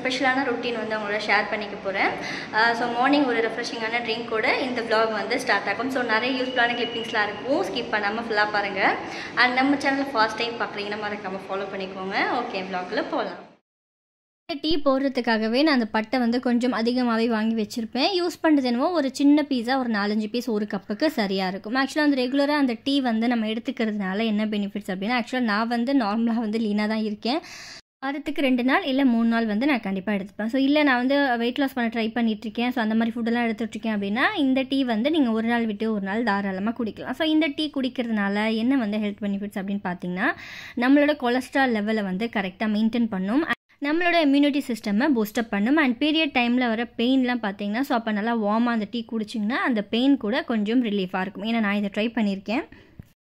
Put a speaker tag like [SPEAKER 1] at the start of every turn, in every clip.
[SPEAKER 1] ஸ்பெஷலான ரொட்டீன் வந்து அவங்களோட ஷேர் பண்ணிக்க போகிறேன். ஸோ மார்னிங் ஒரு ரெஃப்ரெஷிங்கான ட்ரிங்கோட இந்த vlog வந்து ஸ்டார்ட் ஆகும். ஸோ நிறைய யூஸ்ஃபுல்லான கிளிப்பிங்ஸ்லாம் இருக்கும், ஸ்கிப் பண்ணாமல் ஃபுல்லாக பாருங்கள். அண்ட் நம்ம சேனலில் ஃபர்ஸ்ட் டைம் பார்க்குறீங்கன்னா மறக்காமல் ஃபாலோ பண்ணிக்கோங்க. ஓகே, vlogல போகலாம். டீ போடுறதுக்காகவே நான் அந்த பட்டை வந்து கொஞ்சம் அதிகமாகவே வாங்கி வச்சுருப்பேன். யூஸ் பண்ணுறது என்னவோ ஒரு சின்ன பீஸாக ஒரு 4-5 பீஸ் ஒரு கப்புக்கு சரியாக இருக்கும். ஆக்சுவலாக அந்த ரெகுலராக அந்த டீ வந்து நம்ம எடுத்துக்கிறதுனால என்ன பெனிஃபிட்ஸ் அப்படின்னா, ஆக்சுவலாக நான் வந்து நார்மலாக வந்து லீனாக தான் இருக்கேன். வாரத்துக்கு 2 நாள் இல்லை 3 நாள் வந்து நான் கண்டிப்பாக எடுத்துப்பேன். ஸோ இல்லை நான் வந்து வெயிட் லாஸ் பண்ண ட்ரை பண்ணிகிட்ருக்கேன், ஸோ அந்த மாதிரி ஃபுட்டெல்லாம் எடுத்துகிட்ருக்கேன் அப்படின்னா இந்த டீ வந்து நீங்கள் ஒரு நாள் விட்டு ஒரு நாள் தாராளமாக குடிக்கலாம். ஸோ இந்த டீ குடிக்கிறதுனால என்ன வந்து ஹெல்த் பெனிஃபிட்ஸ் அப்படின்னு பார்த்தீங்கன்னா, நம்மளோட கொலஸ்ட்ரால் லெவலை வந்து கரெக்டாக மெயின்டைன் பண்ணும், நம்மளோட இம்யூனிட்டி சிஸ்டமை பூஸ்டப் பண்ணும். அண்ட் பீரியட் டைமில் வர பெயின்லாம் பார்த்தீங்கன்னா, ஸோ அப்போ நல்லா வார்மாக அந்த டீ குடிச்சிங்கன்னா அந்த பெயின் கூட கொஞ்சம் ரிலீஃபாக இருக்கும். ஏன்னா நான் இதை ட்ரை பண்ணியிருக்கேன்.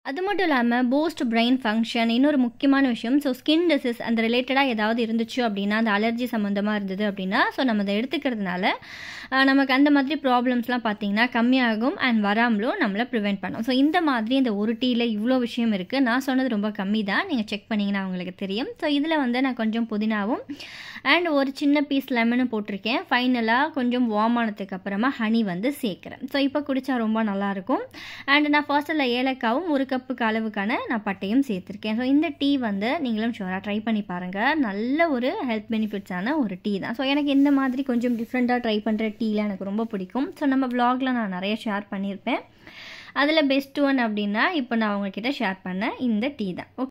[SPEAKER 1] அது மட்டும் இல்லாமல் பூஸ்ட் பிரெயின் ஃபங்க்ஷன், இன்னொரு முக்கியமான விஷயம், ஸோ ஸ்கின் டிசீஸ் அந்த ரிலேட்டடாக ஏதாவது இருந்துச்சு அப்படின்னா, அந்த அலர்ஜி சம்மந்தமாக இருந்தது அப்படின்னா, ஸோ நம்ம அதை எடுத்துக்கிறதுனால நமக்கு அந்த மாதிரி ப்ராப்ளம்ஸ்லாம் பார்த்திங்கன்னா கம்மியாகும் அண்ட் வராமலும் நம்மளை ப்ரிவெண்ட் பண்ணும். ஸோ இந்த மாதிரி இந்த ஒரு டீயில் இவ்வளோ விஷயம் இருக்குது. நான் சொன்னது ரொம்ப கம்மி தான், நீங்கள் செக் பண்ணிங்கன்னா உங்களுக்கு தெரியும். ஸோ இதில் வந்து நான் கொஞ்சம் புதினாவும் அண்ட் ஒரு சின்ன பீஸ் லெமனும் போட்டிருக்கேன். ஃபைனலாக கொஞ்சம் வார்ம் ஆனதுக்கு அப்புறமா ஹனி வந்து சேர்க்குறேன். ஸோ இப்போ குடித்தா ரொம்ப நல்லாயிருக்கும். அண்ட் நான் ஃபர்ஸ்ட்டில் ஏலக்காவும் 1 கப்புக்கு அளவுக்கான நான் பட்டையும் சேர்த்துருக்கேன். ஸோ இந்த டீ வந்து நீங்களும் ஷுவராக ட்ரை பண்ணி பாருங்கள். நல்ல ஒரு ஹெல்த் பெனிஃபிட்ஸான ஒரு டீ தான். ஸோ எனக்கு இந்த மாதிரி கொஞ்சம் டிஃப்ரெண்ட்டாக ட்ரை பண்ணுற டீலாம் எனக்கு ரொம்ப பிடிக்கும். ஸோ நம்ம vlogல நான் நிறைய ஷேர் பண்ணியிருப்பேன். அதில் பெஸ்ட் ஒன் அப்படின்னா இப்போ நான் உங்ககிட்ட ஷேர் பண்ண இந்த டீ தான். ஓகே,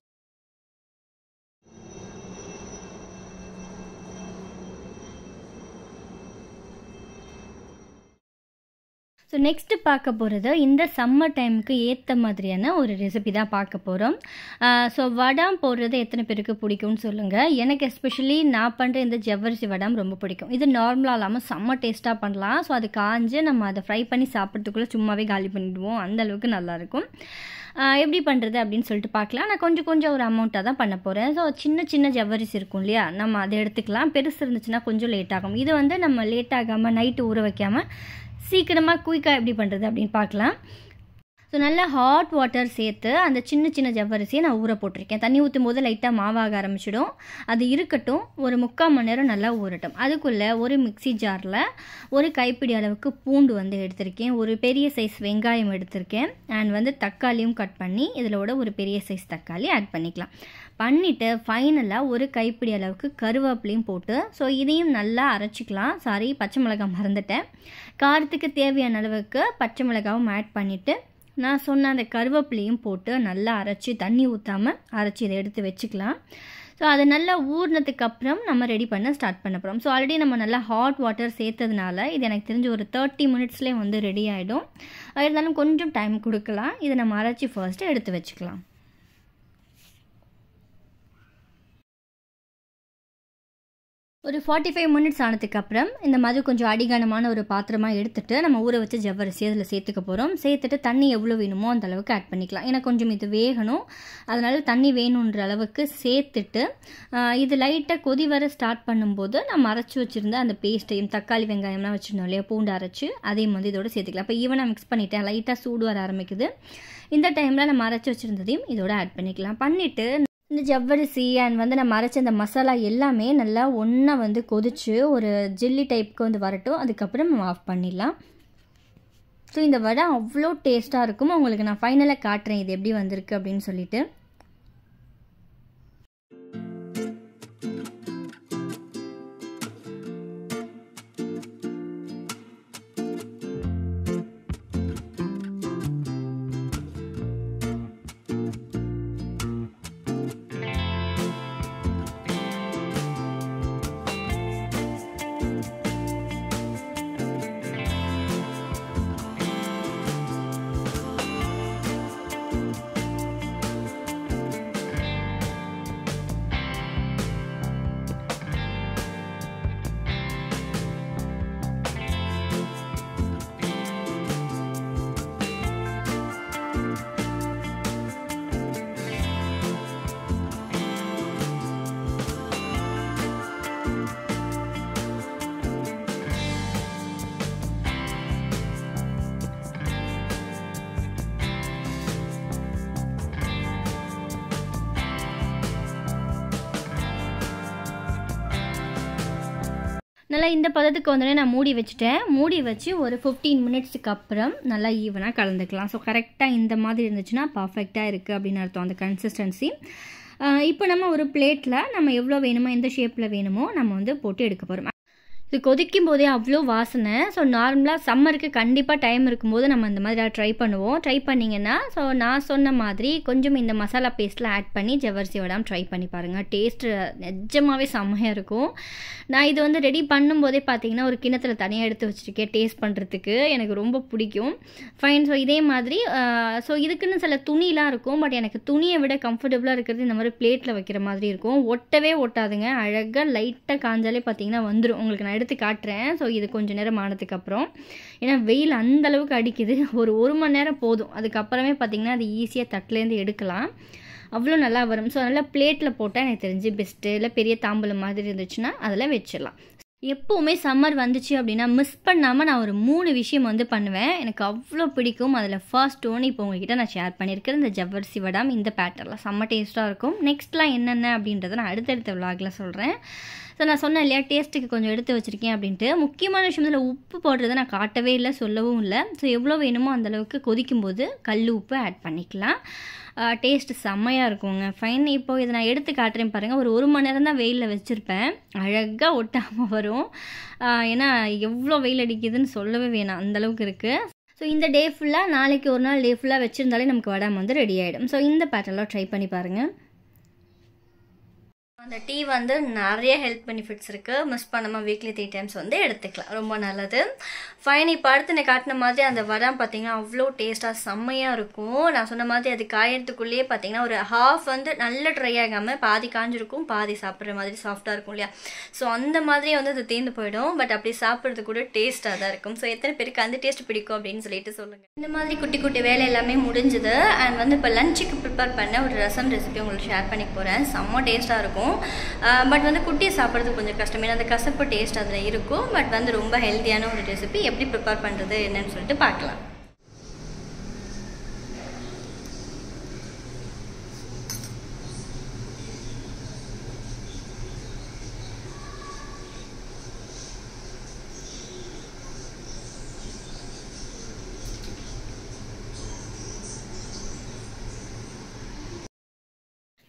[SPEAKER 1] ஸோ நெக்ஸ்ட்டு பார்க்க போகிறது இந்த சம்மர் டைமுக்கு ஏற்ற மாதிரியான ஒரு ரெசிபி தான் பார்க்க போகிறோம். ஸோ வடாம் போடுறது எத்தனை பேருக்கு பிடிக்கும்னு சொல்லுங்கள். எனக்கு எஸ்பெஷலி நான் பண்ணுற இந்த ஜவ்வரிசி வடாம் ரொம்ப பிடிக்கும். இது நார்மலாக இல்லாமல் செம்ம டேஸ்ட்டாக பண்ணலாம். ஸோ அது காஞ்சு நம்ம அதை ஃப்ரை பண்ணி சாப்பிட்றதுக்குள்ளே சும்மாவே காலி பண்ணிவிடுவோம், அந்தளவுக்கு நல்லாயிருக்கும். எப்படி பண்ணுறது அப்படின்னு சொல்லிட்டு பார்க்கலாம். நான் கொஞ்சம் ஒரு அமௌண்ட்டாக தான் பண்ண போகிறேன். ஸோ சின்ன ஜவ்வரிசி இருக்கும் இல்லையா, நம்ம அதை எடுத்துக்கலாம். பெருசு இருந்துச்சுன்னா கொஞ்சம் லேட் ஆகும். இது வந்து நம்ம லேட் ஆகாமல் நைட்டு ஊற வைக்காமல் சீக்கிரமாக குயிக்காக எப்படி பண்ணுறது அப்படின்னு பார்க்கலாம். ஸோ நல்லா ஹாட் வாட்டர் சேர்த்து அந்த சின்ன ஜவ்வரிசியை நான் ஊற போட்டிருக்கேன். தண்ணி ஊற்றும் போது லைட்டாக மாவாக ஆரம்பிச்சிடும். அது இருக்கட்டும், ஒரு 3/4 மணி நேரம் நல்லா ஊறட்டும். அதுக்குள்ளே ஒரு மிக்ஸி ஜாரில் ஒரு கைப்பிடி அளவுக்கு பூண்டு வந்து எடுத்திருக்கேன், ஒரு பெரிய சைஸ் வெங்காயம் எடுத்திருக்கேன், அண்ட் வந்து தக்காளியும் கட் பண்ணி இதிலோட ஒரு பெரிய சைஸ் தக்காளி ஆட் பண்ணிக்கலாம். பண்ணிவிட்டு ஃபைனலாக ஒரு கைப்பிடி அளவுக்கு கருவேப்பிலையும் போட்டு ஸோ இதையும் நல்லா அரைச்சிக்கலாம். சாரி, பச்சை மிளகாய் மறந்துட்டேன். காரத்துக்கு தேவையான அளவுக்கு பச்சை மிளகாவும் ஆட் பண்ணிவிட்டு நான் சொன்ன அந்த கருவேப்பிலையும் போட்டு நல்லா அரைச்சி, தண்ணி ஊற்றாமல் அரைச்சி இதை எடுத்து வச்சுக்கலாம். ஸோ அது நல்லா ஊறினதுக்கு அப்புறம் நம்ம ரெடி பண்ண ஸ்டார்ட் பண்ண போகிறோம். ஸோ ஆல்ரெடி நம்ம நல்லா ஹாட் வாட்டர் சேர்த்ததுனால இது எனக்கு தெரிஞ்சு ஒரு 30 மினிட்ஸ்லேயே வந்து ரெடி ஆகிடும். இருந்தாலும் கொஞ்சம் டைம் கொடுக்கலாம். இதை நம்ம அரைச்சி ஃபர்ஸ்ட்டு எடுத்து வச்சுக்கலாம். ஒரு 45 மினிட்ஸ் ஆனதுக்கப்புறம் இந்த மாதிரி கொஞ்சம் அடிகனமான ஒரு பாத்திரமாக எடுத்துகிட்டு நம்ம ஊற வச்ச ஜவ்வரிசி அதில் சேர்த்துக்க போகிறோம். சேர்த்துட்டு தண்ணி எவ்வளோ வேணுமோ அந்த அளவுக்கு ஆட் பண்ணிக்கலாம். ஏன்னா கொஞ்சம் இது வேகணும், அதனால் தண்ணி வேணுன்ற அளவுக்கு சேர்த்துட்டு இது லைட்டாக கொதி வர ஸ்டார்ட் பண்ணும்போது நம்ம அரைச்சி வச்சுருந்த அந்த பேஸ்ட்டையும் தக்காளி வெங்காயம்லாம் வச்சுருந்தோம் இல்லையா, பூண்டு அரைச்சி அதையும் வந்து இதோட சேர்த்துக்கலாம். இப்போ ஈவனாக மிக்ஸ் பண்ணிவிட்டேன். லைட்டாக சூடு வர ஆரம்பிக்குது. இந்த டைமில் நம்ம அரைச்சி வச்சுருந்ததையும் இதோட ஆட் பண்ணிக்கலாம். பண்ணிவிட்டு இந்த ஜவ்வரிசி அண்ட் வந்து நம்ம அரைச்ச அந்த மசாலா எல்லாமே நல்லா ஒன்றா வந்து கொதிச்சு ஒரு ஜெல்லி டைப்புக்கு வந்து வரட்டும். அதுக்கப்புறம் நம்ம ஆஃப் பண்ணிடலாம். ஸோ இந்த வடை அவ்வளோ டேஸ்ட்டாக இருக்கும். உங்களுக்கு நான் ஃபைனலாக காட்டுறேன் இது எப்படி வந்திருக்கு அப்படின்னு சொல்லிட்டு. நல்லா இந்த பதத்துக்கு வந்தோடனே நான் மூடி வச்சுட்டேன். மூடி வச்சு ஒரு 15 மினிட்ஸுக்கு அப்புறம் நல்லா ஈவனாக கலந்துக்கலாம். ஸோ கரெக்டாக இந்த மாதிரி இருந்துச்சுன்னா பர்ஃபெக்டாக இருக்குது அப்படின்னு அர்த்தம் அந்த கன்சிஸ்டன்சி. இப்போ நம்ம ஒரு பிளேட்டில் நம்ம எவ்வளோ வேணுமோ எந்த ஷேப்பில் வேணுமோ நம்ம வந்து போட்டு எடுக்க போகிறோம். இது கொதிக்கும் போதே அவ்வளோ வாசனை. ஸோ நார்மலாக சம்மருக்கு கண்டிப்பாக டைம் இருக்கும்போது நம்ம இந்த மாதிரி ட்ரை பண்ணுவோம். ட்ரை பண்ணிங்கன்னா ஸோ நான் சொன்ன மாதிரி கொஞ்சம் இந்த மசாலா பேஸ்ட்டில் ஆட் பண்ணி ஜவ்வரிசி வடாம் ட்ரை பண்ணி பாருங்கள். டேஸ்ட்டு நிஜமாகவே செம்மையாக இருக்கும். நான் இது வந்து ரெடி பண்ணும்போதே பார்த்தீங்கன்னா ஒரு கிணத்துல தனியாக எடுத்து வச்சுருக்கேன் டேஸ்ட் பண்ணுறதுக்கு. எனக்கு ரொம்ப பிடிக்கும். ஃபைன். ஸோ இதே மாதிரி ஸோ இதுக்குன்னு சில துணிலாம் இருக்கும். பட் எனக்கு துணியை விட கம்ஃபர்டபுளாக இருக்கிறது இந்த மாதிரி பிளேட்டில் வைக்கிற மாதிரி இருக்கும். ஒட்டவே ஒட்டாதுங்க. அழகாக லைட்டாக காஞ்சாலே பார்த்தீங்கன்னா வந்துடும். உங்களுக்கு நான் எடுத்து காட்டுறேன். ஸோ இது கொஞ்சம் நேரம் ஆனதுக்கு அப்புறம், ஏன்னா வெயில் அந்த அளவுக்கு அடிக்குது, ஒரு மணி நேரம் போதும். அதுக்கப்புறமே பார்த்தீங்கன்னா அது ஈஸியாக தட்டிலேருந்து எடுக்கலாம். அவ்வளோ நல்லா வரும். ஸோ நல்லா பிளேட்டில் போட்டால் எனக்கு தெரிஞ்சு பெஸ்ட்டு. இல்லை பெரிய தாம்பலம் மாதிரி இருந்துச்சுன்னா அதில் வச்சிடலாம். எப்போவுமே சம்மர் வந்துச்சு அப்படின்னா மிஸ் பண்ணாமல் நான் ஒரு 3 விஷயம் வந்து பண்ணுவேன். எனக்கு அவ்வளோ பிடிக்கும். அதில் ஃபர்ஸ்ட் ஒன்று இப்போ உங்ககிட்ட நான் ஷேர் பண்ணியிருக்கேன். இந்த ஜவ்வரிசி வடாம் இந்த பேட்டர்லாம் செம்ம டேஸ்ட்டாக இருக்கும். நெக்ஸ்ட்லாம் என்னென்ன அப்படின்றத நான் அடுத்தடுத்த விலாகில் சொல்கிறேன். ஸோ நான் சொன்னேன் இல்லையா டேஸ்ட்டுக்கு கொஞ்சம் எடுத்து வச்சுருக்கேன் அப்படின்ட்டு. முக்கியமான விஷயம் இதில் உப்பு போடுறதை நான் காட்டவே இல்லை, சொல்லவும் இல்லை. ஸோ எவ்வளோ வேணுமோ அந்தளவுக்கு கொதிக்கும்போது கல் உப்பு ஆட் பண்ணிக்கலாம். டேஸ்ட்டு செம்மையாக இருக்குங்க. ஃபைன். இப்போது இதை நான் எடுத்து காட்டுறேன் பாருங்கள். ஒரு மணி நேரம் தான் வெயிலில் வச்சுருப்பேன். அழகாக ஒட்டாமல் வரும். ஏன்னா எவ்வளோ வெயில் அடிக்குதுன்னு சொல்லவே வேணாம், அந்தளவுக்கு இருக்குது. ஸோ இந்த டே ஃபுல்லாக நாளைக்கு ஒரு நாள் டே ஃபுல்லாக வச்சுருந்தாலே நமக்கு வடாம் வந்து ரெடி ஆகிடும். ஸோ இந்த பேட்டர்லாம் ட்ரை பண்ணி பாருங்கள். அந்த டீ வந்து நிறைய ஹெல்த் பெனிஃபிட்ஸ் இருக்குது. மிஸ் பண்ணாமல் வீக்லி 3 டைம்ஸ் வந்து எடுத்துக்கலாம். ரொம்ப நல்லது. ஃபைன். இப்போ அடுத்து நான் காட்டின மாதிரி அந்த வடாம் பார்த்தீங்கன்னா அவ்வளோ டேஸ்ட்டாக செம்மையாக இருக்கும். நான் சொன்ன மாதிரி அது காயறதுக்குள்ளேயே பார்த்தீங்கன்னா ஒரு ஹாஃப் வந்து நல்ல ட்ரை ஆகாமல் பாதி காஞ்சிருக்கும், பாதி சாப்பிட்ற மாதிரி சாஃப்டாக இருக்கும் இல்லையா. ஸோ அந்த மாதிரியே வந்து அது தேர்ந்து போயிடும். பட் அப்படி சாப்பிட்றது கூட டேஸ்ட்டாக தான் இருக்கும். ஸோ எத்தனை பேருக்கு அந்த டேஸ்ட் பிடிக்கும் அப்படின்னு சொல்லிட்டு சொல்லுங்கள். இந்த மாதிரி குட்டி குட்டி வேலை எல்லாமே முடிஞ்சுது. அண்ட் வந்து இப்போ லஞ்சுக்கு ப்ரிப்பேர் பண்ண ஒரு ரசம் ரெசிபி உங்களுக்கு ஷேர் பண்ணிக்க போகிறேன். செம்ம டேஸ்ட்டாக இருக்கும். பட் வந்து குட்டியை சாப்பிட்றது கொஞ்சம் கஷ்டம். ஏன்னா அந்த கசப்பு டேஸ்ட் அதில் இருக்கும். பட் வந்து ரொம்ப ஹெல்த்தியான ஒரு ரெசிபி. எப்படி ப்ரிப்பேர் பண்ணுறது என்னன்னு சொல்லிட்டு பார்க்கலாம்.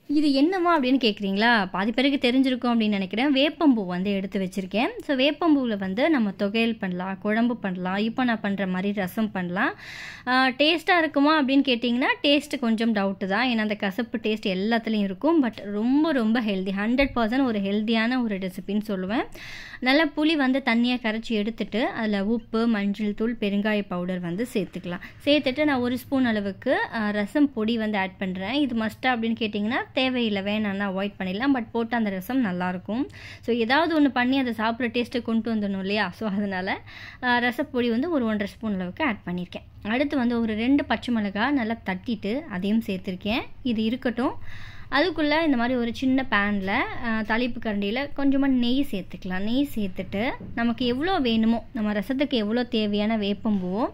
[SPEAKER 1] இது என்னவா அப்படின்னு கேட்குறீங்களா? பாதி பேருக்கு தெரிஞ்சிருக்கும் அப்படின்னு நினைக்கிறேன். வேப்பம்பூ வந்து எடுத்து வச்சுருக்கேன். ஸோ வேப்பம்பூவில் வந்து நம்ம தொகையல் பண்ணலாம், குழம்பு பண்ணலாம், இப்போ நான் பண்ணுற மாதிரி ரசம் பண்ணலாம். டேஸ்ட்டாக இருக்குமா அப்படின்னு கேட்டிங்கன்னா டேஸ்ட்டு கொஞ்சம் டவுட்டு தான். ஏன்னா அந்த கசப்பு டேஸ்ட் எல்லாத்துலேயும் இருக்கும். பட் ரொம்ப ரொம்ப ஹெல்தி, 100% ஒரு ஹெல்த்தியான ஒரு ரெசிபின்னு சொல்லுவேன். நல்லா புளி வந்து தண்ணியாக கரைச்சி எடுத்துட்டு அதில் உப்பு, மஞ்சள் தூள், பெருங்காய பவுடர் வந்து சேர்த்துக்கலாம். சேர்த்துட்டு நான் 1 ஸ்பூன் அளவுக்கு ரசம் பொடி வந்து ஆட் பண்ணுறேன். இது மஸ்ட்டாக அப்படின்னு கேட்டிங்கன்னா தேவையில்லை, வேணான்னா அவாய்ட் பண்ணிடலாம். பட் போட்டு அந்த ரசம் நல்லாயிருக்கும். ஸோ ஏதாவது ஒன்று பண்ணி அதை சாப்பிட்ற டேஸ்ட்டு கொண்டு வந்துடணும் இல்லையா. ஸோ அதனால் ரசப்பொடி வந்து ஒரு 1.5 ஸ்பூன் அளவுக்கு ஆட் பண்ணியிருக்கேன். அடுத்து வந்து ஒரு 2 பச்சை மிளகாய் நல்லா தட்டிட்டு அதையும் சேர்த்துருக்கேன். இது இருக்கட்டும். அதுக்குள்ளே இந்த மாதிரி ஒரு சின்ன பேனில் தாளிப்பு கரண்டியில் கொஞ்சமாக நெய் சேர்த்துக்கலாம். நெய் சேர்த்துட்டு நமக்கு எவ்வளோ வேணுமோ, நம்ம ரசத்துக்கு எவ்வளோ தேவையான வேப்பம்பூவோ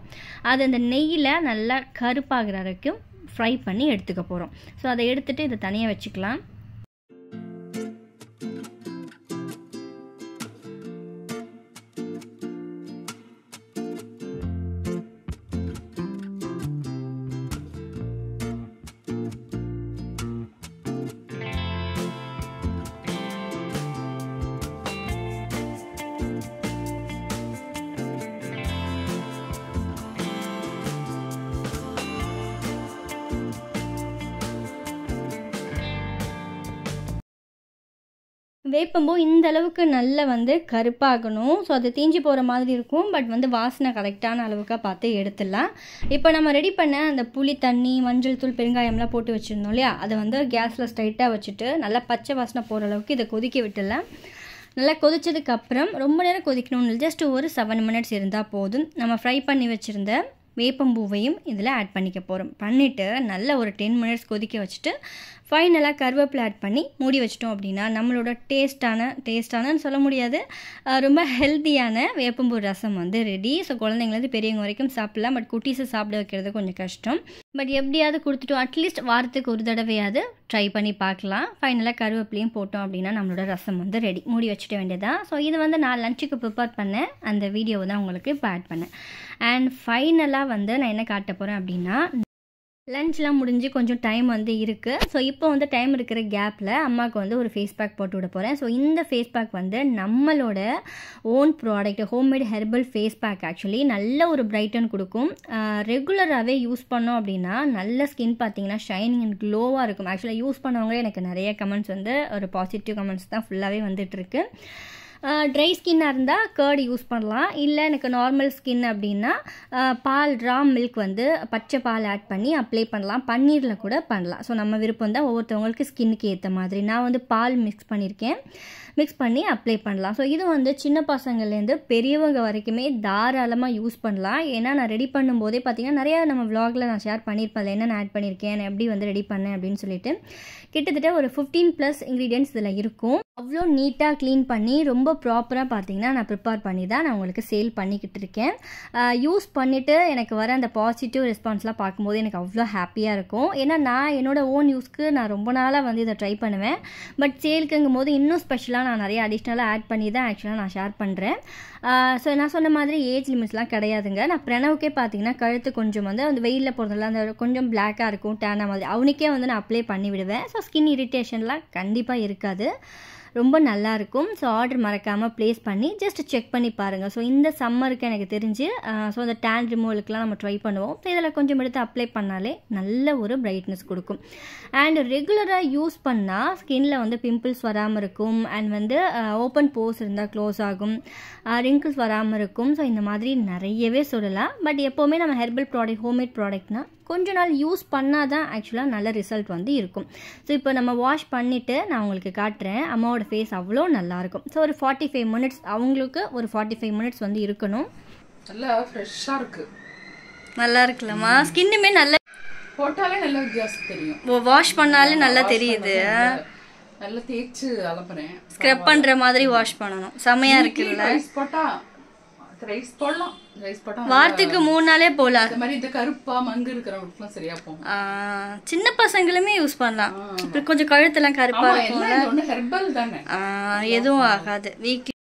[SPEAKER 1] அது அந்த நெய்யில் நல்லா கருப்பாகிற வரைக்கும் ஃப்ரை பண்ணி எடுத்துக்க போகிறோம். ஸோ அதை எடுத்துகிட்டு இதை தனியாக வச்சுக்கலாம். வேப்பம்பூ இந்த அளவுக்கு நல்லா வந்து கருப்பாகணும். ஸோ அது தீஞ்சு போகிற மாதிரி இருக்கும். பட் வந்து வாசனை கரெக்டான அளவுக்காக பார்த்து எடுத்துடலாம். இப்போ நம்ம ரெடி பண்ண அந்த புளி தண்ணி, மஞ்சள் தூள், பெருங்காயம்லாம் போட்டு வச்சுருந்தோம் இல்லையா, அதை வந்து கேஸில் ஸ்ட்ரைட்டாக வச்சுட்டு நல்லா பச்சை வாசனை போகிற அளவுக்கு இதை கொதிக்க விட்டுடலாம். நல்லா கொதிச்சதுக்கப்புறம் ரொம்ப நேரம் கொதிக்கணும்னு ஜஸ்ட் ஒரு 7 மினிட்ஸ் இருந்தால் போதும். நம்ம ஃப்ரை பண்ணி வச்சுருந்த வேப்பம்பூவையும் இதில் ஆட் பண்ணிக்க போகிறோம். பண்ணிவிட்டு நல்ல ஒரு 10 மினிட்ஸ் கொதிக்க வச்சுட்டு ஃபைனலாக கருவேப்பிலை ஆட் பண்ணி மூடி வச்சிட்டோம் அப்படின்னா நம்மளோட டேஸ்டானன்னு சொல்ல முடியாது, ரொம்ப ஹெல்த்தியான வேப்பம்பூ ரசம் வந்து ரெடி. ஸோ குழந்தைங்கலேருந்து பெரியவங்க வரைக்கும் சாப்பிட்லாம். பட் குட்டீஸை சாப்பிட வைக்கிறது கொஞ்சம் கஷ்டம். பட் எப்படியாவது கொடுத்துட்டோம், அட்லீஸ்ட் வாரத்துக்கு ஒரு தடவையாவது ட்ரை பண்ணி பார்க்கலாம். ஃபைனலாக கருவேப்பிலையும் போட்டோம் அப்படின்னா நம்மளோட ரசம் வந்து ரெடி. மூடி வச்சுட்ட வேண்டியதான். ஸோ இது வந்து நான் லஞ்சுக்கு ப்ரிப்பேர் பண்ணேன், அந்த வீடியோவை தான் உங்களுக்கு இப்போ ஆட் பண்ணேன். அண்ட் ஃபைனலாக வந்து நான் என்ன காட்ட போகிறேன் அப்படின்னா, லஞ்ச்லாம் முடிஞ்சு கொஞ்சம் டைம் வந்து இருக்குது. ஸோ இப்போ வந்து டைம் இருக்கிற கேப்பில் அம்மாவுக்கு வந்து ஒரு ஃபேஸ் பேக் போட்டு விட போகிறேன். ஸோ இந்த ஃபேஸ் பேக் வந்து நம்மளோட own product, homemade herbal face pack. Actually நல்ல ஒரு பிரைட்டன் கொடுக்கும். ரெகுலராகவே யூஸ் பண்ணோம் அப்படின்னா நல்ல ஸ்கின் பார்த்தீங்கன்னா ஷைனிங் அண்ட் க்ளோவாக இருக்கும். ஆக்சுவலாக யூஸ் பண்ணவங்களே எனக்கு நிறைய கமெண்ட்ஸ் வந்து ஒரு பாசிட்டிவ் கமெண்ட்ஸ் தான் ஃபுல்லாகவே வந்துட்டுருக்கு. ட்ரை ஸ்கின்னாக இருந்தால் கர்டு யூஸ் பண்ணலாம். இல்லை எனக்கு நார்மல் ஸ்கின் அப்படின்னா பால், ரா மில்க் வந்து பச்சை பால் ஆட் பண்ணி அப்ளை பண்ணலாம். பன்னீரில் கூட பண்ணலாம். ஸோ நம்ம விருப்பம் தான், ஒவ்வொருத்தவங்களுக்கு ஸ்கின்னுக்கு ஏற்ற மாதிரி. நான் வந்து பால் மிக்ஸ் பண்ணி அப்ளை பண்ணலாம். ஸோ இது வந்து சின்ன பசங்கள்லேருந்து பெரியவங்க வரைக்குமே தாராளமாக யூஸ் பண்ணலாம். ஏன்னா நான் ரெடி பண்ணும்போதே பார்த்தீங்கன்னா நிறையா நம்ம விலாகில் நான் ஷேர் பண்ணியிருப்பேன், அதில் என்ன ஆட் பண்ணியிருக்கேன், நான் எப்படி வந்து ரெடி பண்ணேன் அப்படின்னு சொல்லிட்டு. கிட்டத்தட்ட ஒரு 15+ இன்க்ரீடியன்ட்ஸ் இதில் இருக்கும். அவ்வளோ நீட்டாக க்ளீன் பண்ணி ரொம்ப ப்ராப்பராக பார்த்தீங்கன்னா நான் ப்ரிப்பேர் பண்ணி தான் நான் உங்களுக்கு சேல் பண்ணிக்கிட்டு இருக்கேன். யூஸ் பண்ணிவிட்டு எனக்கு வர அந்த பாசிட்டிவ் ரெஸ்பான்ஸ்லாம் பார்க்கும்போது எனக்கு அவ்வளோ ஹாப்பியாக இருக்கும். ஏன்னா நான் என்னோடய ஓன் யூஸ்க்கு நான் ரொம்ப நாளாக வந்து இதை ட்ரை பண்ணுவேன். பட் சேலுக்குங்கும் போது இன்னும் ஸ்பெஷலாக நான் நிறைய அடிஷ்னலாக ஆட் பண்ணி தான் ஆக்சுவலாக நான் ஷேர் பண்ணுறேன். ஸோ நான் சொன்ன மாதிரி ஏஜ் லிமிட்ஸ்லாம் கிடையாதுங்க. நான் பிரணவுக்கே பார்த்தீங்கன்னா கழுத்து கொஞ்சம் வந்து அந்த வெயிலில் போகிறதுல அந்த கொஞ்சம் பிளாக்காக இருக்கும், டேனாக மாதிரி, அவனுக்கே வந்து நான் அப்ளை பண்ணி விடுவேன். ஸோ ஸ்கின் இரிட்டேஷன்லாம் கண்டிப்பாக இருக்காது, ரொம்ப நல்லாயிருக்கும். ஸோ ஆர்டர் மறக்காமல் ப்ளேஸ் பண்ணி ஜஸ்ட் செக் பண்ணி பாருங்கள். ஸோ இந்த சம்மருக்கு எனக்கு தெரிஞ்சு ஸோ அந்த டேன் ரிமூவலுக்குலாம் நம்ம ட்ரை பண்ணுவோம். ஸோ இதில் கொஞ்சம் எடுத்து அப்ளை பண்ணாலே நல்ல ஒரு பிரைட்னஸ் கொடுக்கும். அண்ட் ரெகுலராக யூஸ் பண்ணால் ஸ்கின்ல வந்து பிம்பிள்ஸ் வராமல் இருக்கும். அண்ட் வந்து ஓப்பன் போர்ஸ் இருந்தால் க்ளோஸ் ஆகும், ரிங்கிள்ஸ் வராமல் இருக்கும். ஸோ இந்த மாதிரி நிறையவே சொல்லலாம். பட் எப்போவுமே நம்ம ஹெர்பல் ப்ராடக்ட், ஹோம்மேட் ப்ராடக்ட்னால் கொஞ்ச நாள் யூஸ் பண்ணால் தான் ஆக்சுவலாக நல்ல ரிசல்ட் வந்து இருக்கும். ஸோ இப்போ நம்ம வாஷ் பண்ணிவிட்டு நான் உங்களுக்கு காட்டுறேன். அம்மாவோட ஃபேஸ் அவ்வளோ நல்லாயிருக்கும். ஸோ ஒரு 45 மினிட்ஸ், அவங்களுக்கு ஒரு 45 மினிட்ஸ் வந்து இருக்கணும்.
[SPEAKER 2] நல்லா ஃப்ரெஷ்ஷாக இருக்குது,
[SPEAKER 1] நல்லா இருக்குல்லம்மா. ஸ்கின்னுமே நல்ல
[SPEAKER 2] போட்டாலே நல்ல வித்தியாசம் தெரியும்.
[SPEAKER 1] வாஷ் பண்ணாலே நல்லா தெரியுது.
[SPEAKER 2] நல்லா தேய்ச்சி அலப்புறேன்,
[SPEAKER 1] ஸ்க்ரப் பண்ணுற மாதிரி வாஷ் பண்ணணும். செமையாக இருக்குல்ல.
[SPEAKER 2] ரைஸ் போடலாம், ரைஸ் போட்டா
[SPEAKER 1] வாரத்துக்கு 3 நாளே போகலாம்.
[SPEAKER 2] அந்த மாதிரி இந்த கருப்பா மங்கு இருக்கிறவங்களுக்குலாம் சரியா போகும்.
[SPEAKER 1] சின்ன பசங்களுமே யூஸ் பண்ணலாம். இப்போ கொஞ்சம் கழுத்தெல்லாம் கருப்பா இருக்கும்,
[SPEAKER 2] ஹெர்பல் தானே,
[SPEAKER 1] எதுவும் ஆகாது. வீக்லி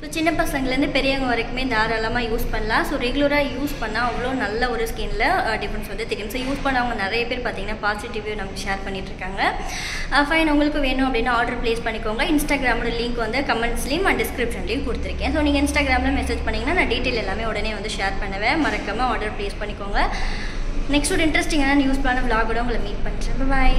[SPEAKER 1] ஸோ சின்ன பசங்கள்லேருந்து பெரியவங்க வரைக்குமே தாராளமாக யூஸ் பண்ணலாம். ஸோ ரெகுலராக யூஸ் பண்ணால் அவ்வளோ நல்ல ஒரு ஸ்கின்ல டிஃப்ரென்ஸ் வந்து தெரியும். ஸோ யூஸ் பண்ணவங்க நிறைய பேர் பார்த்தீங்கன்னா பாசிட்டிவாக நமக்கு ஷேர் பண்ணிட்டுருக்காங்க. ஃபைன், உங்களுக்கு வேணும் அப்படின்னா ஆர்டர் ப்ளேஸ் பண்ணிக்கோங்க. இன்ஸ்டாகிராமோட லிங்க் வந்து கமெண்ட்ஸ்லேயும் அண்ட் டிஸ்கிரிப்ஷன்லேயும் கொடுத்துருக்கேன். ஸோ நீங்கள் இன்ஸ்டாகிராமில் மெசேஜ் பண்ணிங்கன்னா நான் டீட்டெயில் எல்லாமே உடனே வந்து ஷேர் பண்ணுவேன். மறக்காமல் ஆர்டர் ப்ளேஸ் பண்ணிக்கோங்க. நெக்ஸ்ட் ஒரு இன்ட்ரெஸ்டிங்கான நியூஸ் பிளான விலாகோட உங்களை மீட் பண்ணுறேன். பாய்.